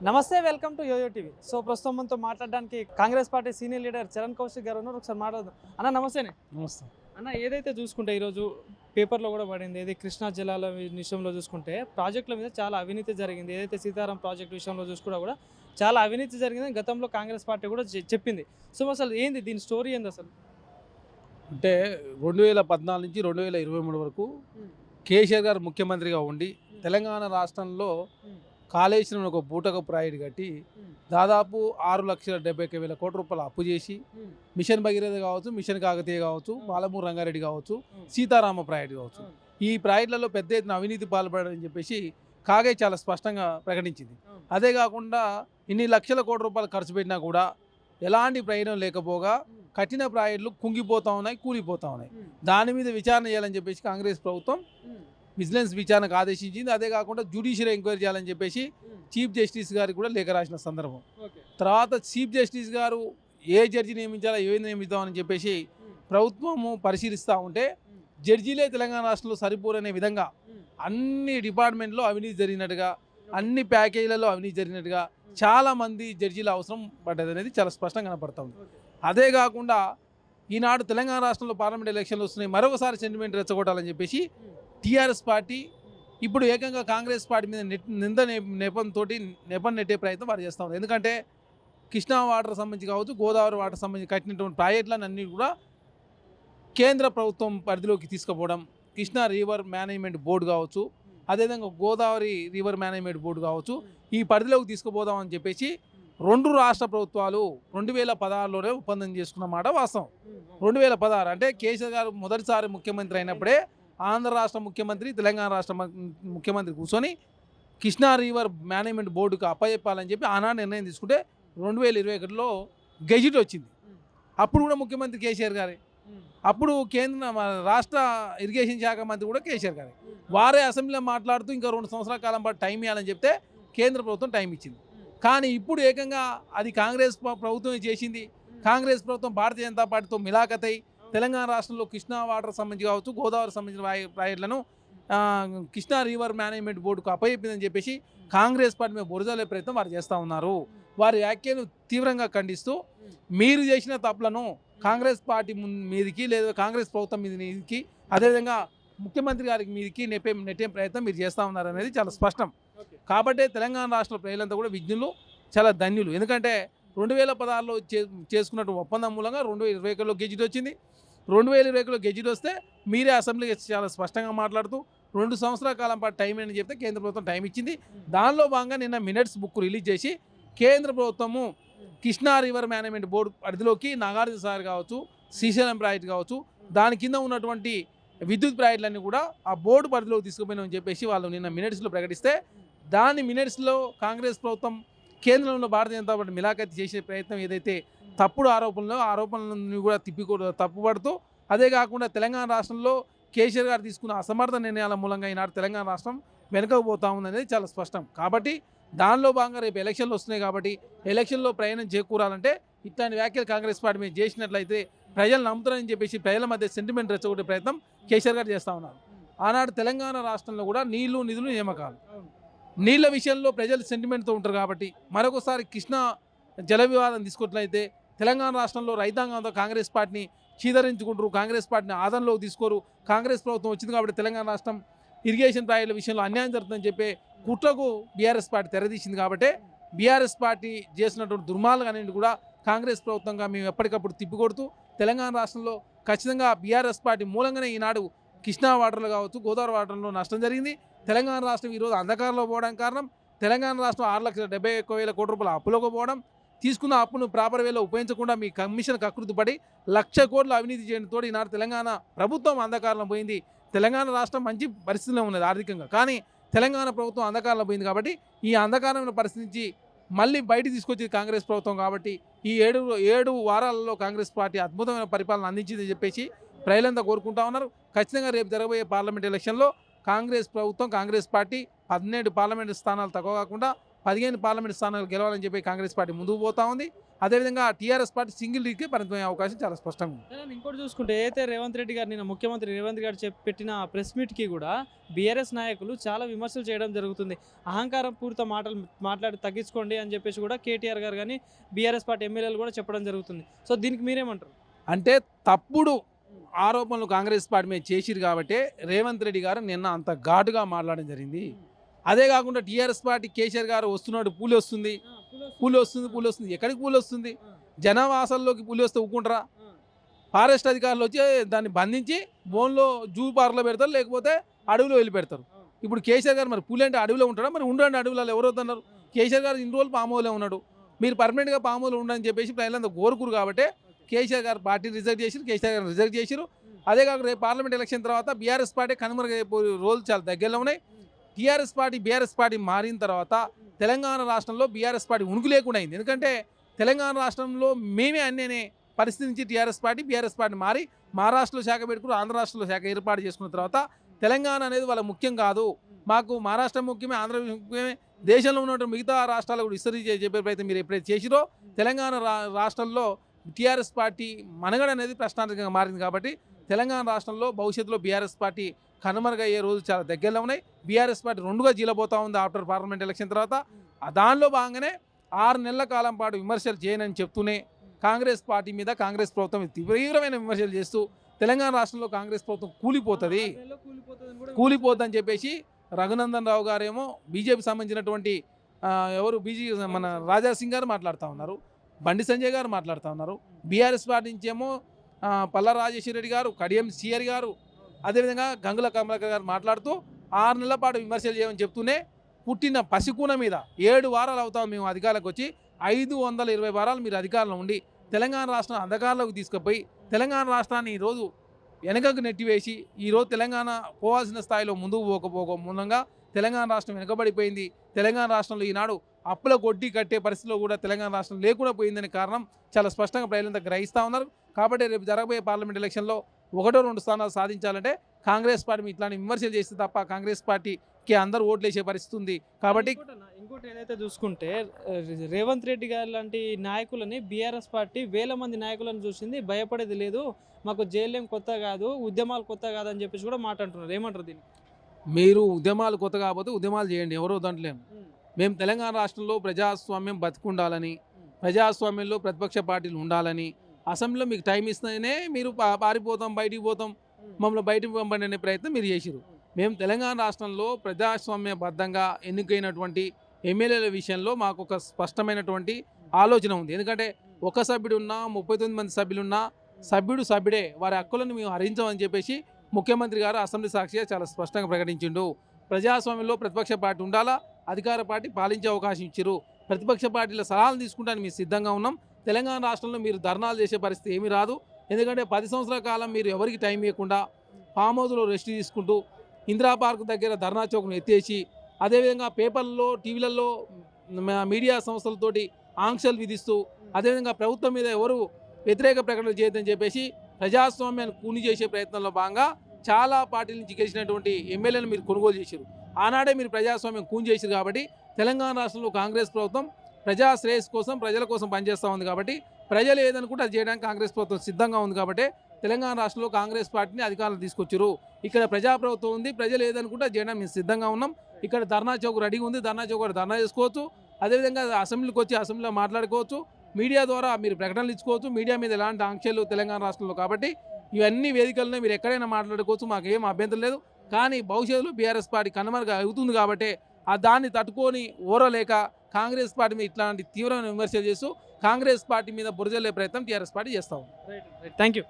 నమస్తే, welcome to YoYo TV. So ప్రస్తుతం మనతో మాట్లాడడానికి Congress party senior leader Charan Kaushik గారు ఉన్నారు. ఒకసారి మాట్లాడదాం. అన్న నమస్తేనే. నమస్తే. అన్న, ఏదైతే చూసుకుంటే ఈరోజు పేపర్లో కూడా పడింది, ఏది కృష్ణా జలాల విషయంలో చూసుకుంటే ప్రాజెక్టుల మీద చాలా అవినీతి జరిగింది. ఏదైతే సీతారాం ప్రాజెక్టు విషయంలో చూసుకున్నా కూడా చాలా అవినీతి జరిగిందని గతంలో కాంగ్రెస్ పార్టీ కూడా చెప్పింది. సో అసలు ఏంది దీని స్టోరీ ఏంది అసలు? అంటే 2014 నుంచి 2023 వరకు కేసీఆర్ గారు ముఖ్యమంత్రిగా ఉండి తెలంగాణ రాష్ట్రంలో కాళేశ్వరం ఒక బూటక ప్రాయుడు కట్టి దాదాపు 6,70,000 కోట్ల రూపాయలు అప్పు చేసి మిషన్ భగీరథ కావచ్చు, మిషన్ కాకతీయ కావచ్చు, పాలమూరు రంగారెడ్డి కావచ్చు, సీతారామ ప్రాయుడు కావచ్చు, ఈ ప్రాజెక్టులలో పెద్ద ఎత్తున అవినీతి పాల్పడారని చెప్పేసి కాగే చాలా స్పష్టంగా ప్రకటించింది. అదే కాకుండా ఇన్ని లక్షల కోట్ల రూపాయలు ఖర్చు పెట్టినా కూడా ఎలాంటి ప్రయోజనం లేకపోగా కఠిన ప్రాజెక్టులు కుంగిపోతూ ఉన్నాయి, కూలిపోతూ ఉన్నాయి. దాని మీద విచారణ చేయాలని చెప్పేసి కాంగ్రెస్ ప్రభుత్వం విజిలెన్స్ విచారణకు ఆదేశించింది. అదే కాకుండా జ్యుడిషియల్ ఎంక్వైరీ చేయాలని చెప్పేసి చీఫ్ జస్టిస్ గారికి కూడా లేఖ రాసిన సందర్భం. తర్వాత చీఫ్ జస్టిస్ గారు ఏ జడ్జి నియమించాలా, ఏది నియమిద్దామని చెప్పేసి ప్రభుత్వము పరిశీలిస్తూ ఉంటే జడ్జీలే తెలంగాణ రాష్ట్రంలో సరిపోరనే విధంగా అన్ని డిపార్ట్మెంట్లో అవినీతి జరిగినట్టుగా, అన్ని ప్యాకేజీలలో అవినీతి జరిగినట్టుగా చాలామంది జడ్జీల అవసరం పడ్డది అనేది చాలా స్పష్టంగా కనపడుతుంది. అదే కాకుండా ఈనాడు తెలంగాణ రాష్ట్రంలో పార్లమెంట్ ఎలక్షన్లు వస్తున్నాయి, మరొకసారి సెంటిమెంట్ రెచ్చగొట్టాలని చెప్పేసి టీఆర్ఎస్ పార్టీ ఇప్పుడు ఏకంగా కాంగ్రెస్ పార్టీ మీద నింద నెపం నెట్టే ప్రయత్నం వారు చేస్తూ ఉన్నారు. ఎందుకంటే కృష్ణా వాటర్ సంబంధించి కావచ్చు, గోదావరి వాటర్ సంబంధించి కట్టినటువంటి ప్రాజెక్టులను అన్నీ కూడా కేంద్ర ప్రభుత్వం పరిధిలోకి తీసుకుపోవడం, కృష్ణా రివర్ మేనేజ్మెంట్ బోర్డు కావచ్చు, అదేవిధంగా గోదావరి రివర్ మేనేజ్మెంట్ బోర్డు కావచ్చు, ఈ పరిధిలోకి తీసుకుపోదామని చెప్పేసి రెండు రాష్ట్ర ప్రభుత్వాలు 2016లోనే ఒప్పందం చేసుకున్న మాట వాస్తవం. 2016 అంటే కేసీఆర్ గారు మొదటిసారి ముఖ్యమంత్రి అయినప్పుడే ఆంధ్ర రాష్ట్ర ముఖ్యమంత్రి, తెలంగాణ రాష్ట్ర ముఖ్యమంత్రి కూర్చొని కృష్ణా రివర్ మేనేజ్మెంట్ బోర్డుకు అప్పచెప్పాలని చెప్పి ఆనాడు నిర్ణయం తీసుకుంటే 2021లో గెజిట్ వచ్చింది. అప్పుడు కూడా ముఖ్యమంత్రి కేసీఆర్ గారే, అప్పుడు రాష్ట్ర ఇరిగేషన్ శాఖ మంత్రి కూడా కేసీఆర్ గారే. వారే అసెంబ్లీలో మాట్లాడుతూ ఇంకా 2 సంవత్సరాల కాలం పాటు టైం ఇవ్వాలని చెప్తే కేంద్ర ప్రభుత్వం టైం ఇచ్చింది. కానీ ఇప్పుడు ఏకంగా అది కాంగ్రెస్ ప్రభుత్వమే చేసింది. కాంగ్రెస్ ప్రభుత్వం భారతీయ జనతా పార్టీతో మిలాఖతై తెలంగాణ రాష్ట్రంలో కృష్ణా వాటర్ సంబంధించి కావచ్చు, గోదావరి సంబంధించిన ప్రాజెక్టులను కృష్ణా రివర్ మేనేజ్మెంట్ బోర్డుకు అప్పచెప్పిందని చెప్పేసి కాంగ్రెస్ పార్టీ మీద బురదలే ప్రయత్నం వారు చేస్తూ ఉన్నారు. వారి వ్యాఖ్యను తీవ్రంగా ఖండిస్తూ మీరు చేసిన తప్పులను కాంగ్రెస్ పార్టీ మీదికి లేదా కాంగ్రెస్ ప్రభుత్వం మీదకి, అదేవిధంగా ముఖ్యమంత్రి గారికి మీదికి నెట్టే ప్రయత్నం మీరు చేస్తూ ఉన్నారు అనేది చాలా స్పష్టం. కాబట్టి తెలంగాణ రాష్ట్ర ప్రజలంతా కూడా విజ్ఞులు, చాలా ధన్యులు. ఎందుకంటే 2016లో చేసుకున్నట్టు ఒప్పందం మూలంగా 2021లో గెజిట్ వచ్చింది. 2021లో గెజిట్ వస్తే మీరే అసెంబ్లీకి చాలా స్పష్టంగా మాట్లాడుతూ 2 సంవత్సరాల కాలం పాటు టైం అని చెప్తే కేంద్ర ప్రభుత్వం టైం ఇచ్చింది. దానిలో భాగంగా నిన్న మినిట్స్ బుక్ రిలీజ్ చేసి కేంద్ర ప్రభుత్వము కృష్ణా రివర్ మేనేజ్మెంట్ బోర్డు పరిధిలోకి నాగార్జున సాగర్ కావచ్చు, శ్రీశైలం ప్రాజెక్ట్ కావచ్చు, దాని కింద ఉన్నటువంటి విద్యుత్ ప్రాజెక్టులన్నీ కూడా ఆ బోర్డు పరిధిలోకి తీసుకుపోయినామని చెప్పేసి వాళ్ళు నిన్న మినిట్స్లో ప్రకటిస్తే, దాని మినిట్స్లో కాంగ్రెస్ ప్రభుత్వం కేంద్రంలో భారతీయ జనతా పార్టీ మిలాఖత్ చేసే ప్రయత్నం ఏదైతే తప్పుడు ఆరోపణలను కూడా తప్పుపడుతూ, అదే కాకుండా తెలంగాణ రాష్ట్రంలో కేసీఆర్ గారు తీసుకున్న అసమర్థ నిర్ణయాల మూలంగా ఈనాడు తెలంగాణ రాష్ట్రం వెనుకపోతా ఉందనేది చాలా స్పష్టం. కాబట్టి దానిలో భాగంగా రేపు ఎలక్షన్లు వస్తున్నాయి కాబట్టి ఎలక్షన్లో ప్రయాణం చేకూరాలంటే ఇట్లాంటి వ్యాఖ్యలు కాంగ్రెస్ పార్టీ మీద చేసినట్లయితే ప్రజలు నమ్ముతారని చెప్పేసి ప్రజల మధ్య సెంటిమెంట్ రెచ్చగొట్టే ప్రయత్నం కేసీఆర్ గారు చేస్తూ ఉన్నారు. ఆనాడు తెలంగాణ రాష్ట్రంలో కూడా నీళ్లు, నిధులు, నియామకాలు, నీళ్ల విషయంలో ప్రజలు సెంటిమెంట్తో ఉంటారు. కాబట్టి మరొకసారి కృష్ణా జల వివాదం తీసుకున్నట్లయితే తెలంగాణ రాష్ట్రంలో రైతాంగంతో కాంగ్రెస్ పార్టీని చీదరించుకుంటారు, కాంగ్రెస్ పార్టీని ఆదరణలోకి తీసుకోరు. కాంగ్రెస్ ప్రభుత్వం వచ్చింది కాబట్టి తెలంగాణ రాష్ట్రం ఇరిగేషన్ ప్రాజెక్టుల విషయంలో అన్యాయం జరుగుతుందని చెప్పే కుట్రకు బీఆర్ఎస్ పార్టీ తెరదీసింది. కాబట్టి బీఆర్ఎస్ పార్టీ చేసినటువంటి దుర్మార్గాన్ని కూడా కాంగ్రెస్ ప్రభుత్వంగా మేము ఎప్పటికప్పుడు తిప్పికొడుతూ తెలంగాణ రాష్ట్రంలో ఖచ్చితంగా బీఆర్ఎస్ పార్టీ మూలంగానే ఈనాడు కృష్ణా వాటర్లు కావచ్చు, గోదావరి వాటర్లో నష్టం జరిగింది. తెలంగాణ రాష్ట్రం ఈరోజు అంధకారంలో పోవడానికి కారణం తెలంగాణ రాష్ట్రం 6,71,000 కోట్ల రూపాయల అప్పులోకి పోవడం, తీసుకున్న అప్పును ప్రాపర్ వేలో ఉపయోగించకుండా మీ కమిషన్ కకృతి పడి 1,00,000 కోట్ల అవినీతి చేయడంతో ఈనాడు తెలంగాణ ప్రభుత్వం అంధకారంలో పోయింది. తెలంగాణ రాష్ట్రం మంచి పరిస్థితిలో ఉన్నది ఆర్థికంగా, కానీ తెలంగాణ ప్రభుత్వం అంధకారంలో పోయింది. కాబట్టి ఈ అంధకారమైన పరిస్థితి నుంచి మళ్ళీ బయట తీసుకొచ్చేది కాంగ్రెస్ ప్రభుత్వం. కాబట్టి ఈ 7 వారాలలో కాంగ్రెస్ పార్టీ అద్భుతమైన పరిపాలన అందించిందని చెప్పేసి ప్రజలంతా కోరుకుంటా ఉన్నారు. ఖచ్చితంగా రేపు జరగబోయే పార్లమెంట్ ఎలక్షన్లో కాంగ్రెస్ ప్రభుత్వం, కాంగ్రెస్ పార్టీ 17 పార్లమెంటు స్థానాలు తక్కువ కాకుండా 15 పార్లమెంటు స్థానాలు గెలవాలని చెప్పి కాంగ్రెస్ పార్టీ ముందుకు పోతా ఉంది. అదేవిధంగా టీఆర్ఎస్ పార్టీ సింగిల్ లీడ్కే పరిమితమయ్యే అవకాశం చాలా స్పష్టంగా ఉంది. కానీ ఇంకోటి చూసుకుంటే ఏదైతే రేవంత్ రెడ్డి గారు నిన్న ముఖ్యమంత్రి రేవంత్ గారు పెట్టిన ప్రెస్ మీట్కి కూడా బీఆర్ఎస్ నాయకులు చాలా విమర్శలు చేయడం జరుగుతుంది. అహంకారం పూరిత మాటలు మాట్లాడి తగ్గించుకోండి అని చెప్పేసి కూడా కేటీఆర్ గారు కానీ బీఆర్ఎస్ పార్టీ ఎమ్మెల్యేలు కూడా చెప్పడం జరుగుతుంది. సో దీనికి మీరేమంటారు? అంటే తప్పుడు ఆరోపణలు కాంగ్రెస్ పార్టీ మీద చేసిరు కాబట్టి రేవంత్ రెడ్డి గారు నిన్న అంత ఘాటుగా మాట్లాడడం జరిగింది. అదే కాకుండా టీఆర్ఎస్ పార్టీ కేసీఆర్ గారు వస్తున్నాడు, పూలి వస్తుంది, పూలి వస్తుంది. ఎక్కడికి పూలి వస్తుంది? జనవాసాల్లోకి పూలి వస్తే ఊకుంటారా? ఫారెస్ట్ అధికారులు వచ్చి దాన్ని బంధించి బోన్లో జూ పార్లో పెడతారు, లేకపోతే అడవిలో వెళ్ళి పెడతారు. ఇప్పుడు కేసీఆర్ గారు మరి పూలి అంటే అడవిలో ఉంటాడా? మరి ఉండండి అడవిలో, ఎవరు వద్దన్నారు? కేసీఆర్ గారు ఇన్ని రోజులు పామోలే ఉన్నాడు, మీరు పర్మనెంట్గా పామోలు ఉండని చెప్పేసి ప్రజలంతా కోరుకురు కాబట్టి కేసీఆర్ గారు పార్టీ రిజెక్ట్ చేసిరు, కేసీఆర్ గారు రిజెక్ట్ చేసిరు. అదే కాకుండా రేపు పార్లమెంట్ ఎలక్షన్ తర్వాత బీఆర్ఎస్ పార్టీ కనుమరుగైపోయే రోజులు చాలా దగ్గరలో ఉన్నాయి. టీఆర్ఎస్ పార్టీ బీఆర్ఎస్ పార్టీ మారిన తర్వాత తెలంగాణ రాష్ట్రంలో బీఆర్ఎస్ పార్టీ ఉనికి లేకుండా అయింది. ఎందుకంటే తెలంగాణ రాష్ట్రంలో మేమే అనే పరిస్థితి నుంచి టీఆర్ఎస్ పార్టీ బీఆర్ఎస్ పార్టీ మారి మహారాష్ట్రలో శాఖ పెట్టుకుని ఆంధ్ర రాష్ట్రంలో శాఖ ఏర్పాటు చేసుకున్న తర్వాత తెలంగాణ అనేది వాళ్ళ ముఖ్యం కాదు, మాకు మహారాష్ట్ర ముఖ్యమే, ఆంధ్ర ముఖ్యమే, దేశంలో ఉన్నటువంటి మిగతా రాష్ట్రాలు కూడా విస్తరించి చెప్పే ప్రయత్నం మీరు ఎప్పుడైతే చేసిరో తెలంగాణ రాష్ట్రంలో టీఆర్ఎస్ పార్టీ మనగడ అనేది ప్రశ్నార్థకంగా మారింది. కాబట్టి తెలంగాణ రాష్ట్రంలో భవిష్యత్తులో బీఆర్ఎస్ పార్టీ కనుమరుగయ్యే రోజు చాలా దగ్గరలో ఉన్నాయి. బీఆర్ఎస్ పార్టీ రెండుగా జీలబోతా ఉంది ఆఫ్టర్ పార్లమెంట్ ఎలక్షన్ తర్వాత. దానిలో భాగంగానే 6 నెలల కాలం పాటు విమర్శలు చేయనని చెప్తూనే కాంగ్రెస్ పార్టీ మీద కాంగ్రెస్ ప్రభుత్వం తీవ్రమైన విమర్శలు చేస్తూ తెలంగాణ రాష్ట్రంలో కాంగ్రెస్ ప్రభుత్వం కూలిపోతుందని చెప్పేసి రఘునందన్ రావు గారేమో బీజేపీ సంబంధించినటువంటి మన రాజా సింగ్ గారు మాట్లాడుతూ ఉన్నారు, బండి సంజయ్ గారు మాట్లాడుతూ ఉన్నారు. బీఆర్ఎస్ పార్టీ నుంచి ఏమో పల్లా రాజేశ్వర రెడ్డి గారు, కడియం సిఆర్ గారు, అదేవిధంగా గంగుల కమలాకర్ గారు మాట్లాడుతూ 6 నెలల పాటు విమర్శలు చేయమని చెప్తూనే పుట్టిన పసికూన మీద 7 వారాలు అవుతాం మేము అధికారులకు వచ్చి, 520 వారాలు మీరు అధికారంలో ఉండి తెలంగాణ రాష్ట్రం అంధకారంలోకి తీసుకుపోయి తెలంగాణ రాష్ట్రాన్ని ఈరోజు వెనకకు నెట్టివేసి ఈరోజు తెలంగాణ పోవాల్సిన స్థాయిలో ముందుకు పోకపోక మూలంగా తెలంగాణ రాష్ట్రం వెనకబడిపోయింది. తెలంగాణ రాష్ట్రంలో ఈనాడు అప్పుల కొడ్డీ కట్టే పరిస్థితిలో కూడా తెలంగాణ రాష్ట్రం లేకుండా పోయిందనే కారణం చాలా స్పష్టంగా ప్రజలంతా గ్రహిస్తూ ఉన్నారు. కాబట్టి రేపు జరగబోయే పార్లమెంట్ ఎలక్షన్లో 1-2 స్థానాలు సాధించాలంటే కాంగ్రెస్ పార్టీ ఇట్లాంటి విమర్శలు చేస్తే తప్ప కాంగ్రెస్ పార్టీకి అందరూ ఓట్లు వేసే పరిస్థితి ఉంది. కాబట్టి ఇంకోటి ఏదైతే చూసుకుంటే రేవంత్ రెడ్డి గారు లాంటి నాయకులని బీఆర్ఎస్ పార్టీ వేల మంది నాయకులను చూసింది, భయపడేది లేదు, మాకు జైలేం కొత్త కాదు, ఉద్యమాలు కొత్త కాదు అని చెప్పేసి కూడా మాట్లాడుతున్నారు. ఏమంటారు దీన్ని? మీరు ఉద్యమాలు కొత్త కాకపోతే ఉద్యమాలు చేయండి, ఎవరో దాంట్లేము. మేము తెలంగాణ రాష్ట్రంలో ప్రజాస్వామ్యం బతికుండాలని, ప్రజాస్వామ్యంలో ప్రతిపక్ష పార్టీలు ఉండాలని, అసెంబ్లీలో మీకు టైం ఇస్తేనే మీరు పారిపోతాం, బయటికి పోతాం, మమ్మల్ని బయటికి పంపండి అనే ప్రయత్నం మీరు చేసిరు. మేము తెలంగాణ రాష్ట్రంలో ప్రజాస్వామ్యబద్ధంగా ఎన్నికైనటువంటి ఎమ్మెల్యేల విషయంలో మాకు ఒక స్పష్టమైనటువంటి ఆలోచన ఉంది. ఎందుకంటే ఒక సభ్యుడు ఉన్నా 39 మంది సభ్యులున్నా సభ్యుడే, వారి హక్కులను మేము హరించమని చెప్పేసి ముఖ్యమంత్రి గారు అసెంబ్లీ సాక్షిగా చాలా స్పష్టంగా ప్రకటించిండు. ప్రజాస్వామ్యంలో ప్రతిపక్ష పార్టీ ఉండాలా, అధికార పార్టీ పాలించే అవకాశం ఇచ్చారు. ప్రతిపక్ష పార్టీల సలహాలు తీసుకుంటానికి మేము సిద్ధంగా ఉన్నాం. తెలంగాణ రాష్ట్రంలో మీరు ధర్నాలు చేసే పరిస్థితి ఏమీ రాదు. ఎందుకంటే 10 సంవత్సరాల కాలం మీరు ఎవరికి టైం ఇవ్వకుండా ఫామ్ హౌస్లో రెస్ట్ తీసుకుంటూ ఇందిరా పార్క్ దగ్గర ధర్నా చౌక్ను ఎత్తేసి, అదేవిధంగా పేపర్లలో టీవీలలో మీడియా సంస్థలతోటి ఆంక్షలు విధిస్తూ, అదేవిధంగా ప్రభుత్వం మీద ఎవరు వ్యతిరేక ప్రకటనలు చేయొద్దని చెప్పేసి ప్రజాస్వామ్యాన్ని కూని చేసే ప్రయత్నంలో భాగంగా చాలా పార్టీల నుంచి గెలిచినటువంటి ఎమ్మెల్యేలను మీరు కొనుగోలు చేశారు. ఆనాడే మీరు ప్రజాస్వామ్యం కూని చేశారు. కాబట్టి తెలంగాణ రాష్ట్రంలో కాంగ్రెస్ ప్రభుత్వం ప్రజా శ్రేయస్ కోసం, ప్రజల కోసం పనిచేస్తూ ఉంది. కాబట్టి ప్రజలు ఏదనుకుంటే అది చేయడానికి కాంగ్రెస్ ప్రభుత్వం సిద్ధంగా ఉంది. కాబట్టి తెలంగాణ రాష్ట్రంలో కాంగ్రెస్ పార్టీని అధికారులు తీసుకొచ్చారు. ఇక్కడ ప్రజాప్రభుత్వం ఉంది, ప్రజలు ఏదనుకుంటే అది చేయడానికి మేము సిద్ధంగా ఉన్నాం. ఇక్కడ ధర్నా చౌక్ రెడీగా ఉంది, ధర్నా చౌక్ ధర్నా చేసుకోవచ్చు. అదేవిధంగా అసెంబ్లీకి వచ్చి అసెంబ్లీలో మాట్లాడుకోవచ్చు, మీడియా ద్వారా మీరు ప్రకటనలు ఇచ్చుకోవచ్చు. మీడియా మీద ఎలాంటి ఆంక్షలు తెలంగాణ రాష్ట్రంలో కాబట్టి ఇవన్నీ వేదికలనే మీరు ఎక్కడైనా మాట్లాడుకోవచ్చు, మాకు ఏం అభ్యంతరం లేదు. కానీ భవిష్యత్తులో బీఆర్ఎస్ పార్టీ కనుమరుగా అవుతుంది కాబట్టి దాన్ని తట్టుకొని ఓరలేక కాంగ్రెస్ పార్టీ మీద ఇట్లాంటి తీవ్రమైన విమర్శలు చేస్తూ కాంగ్రెస్ పార్టీ మీద బురజల్లే ప్రయత్నం టీఆర్ఎస్ పార్టీ చేస్తూ ఉంది. Thank you.